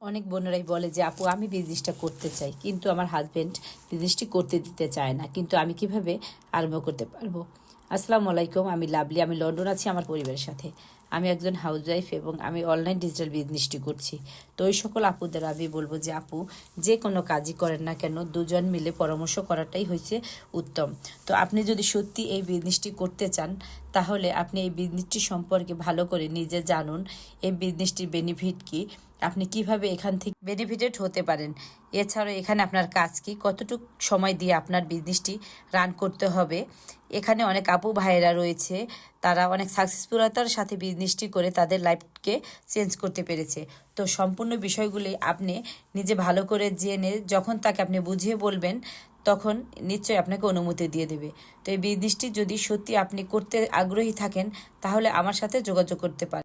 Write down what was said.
অনেক বোনেরাই বলে যে আপু আমি বিজনেসটা করতে চাই, কিন্তু আমার হাজব্যান্ড বিজনেসটি করতে দিতে চায় না, কিন্তু আমি কিভাবে আরম্ভ করতে পারবো। আসসালামু আলাইকুম, আমি লাভলি, আমি লন্ডন আছি আমার পরিবারের সাথে। আমি একজন হাউসওয়াইফ এবং আমি অনলাইন ডিজিটাল বিজনেসটি করছি। তো ওই সকল আপুদের আমি বলবো যে আপু যে কোনো কাজই করেন না কেন দুজন মিলে পরামর্শ করাটাই হয়েছে উত্তম। তো আপনি যদি সত্যি এই বিজনেসটি করতে চান তাহলে আপনি এই বিজনেসটি সম্পর্কে ভালো করে নিজে জানুন। এই বিজনেসটির বেনিফিট কি, আপনি কিভাবে এখান থেকে বেনিফিটেড হতে পারেন। এছাড়াও এখানে আপনার কাজ কি, কতটুকু সময় দিয়ে আপনার বিজনেসটি রান করতে হবে। এখানে অনেক আপু ভাইয়েরা রয়েছে, তারা অনেক সাকসেসফুলতার সাথে বিজনেসটি করে তাদের লাইফকে চেঞ্জ করতে পেরেছে। তো সম্পূর্ণ বিষয়গুলি আপনি নিজে ভালো করে জেনে যখন তাকে আপনি বুঝিয়ে বলবেন তখন নিশ্চয়ই আপনাকে অনুমতি দিয়ে দেবে। তো এই বিজনেসটি যদি সত্যি আপনি করতে আগ্রহী থাকেন তাহলে আমার সাথে যোগাযোগ করতে পারেন।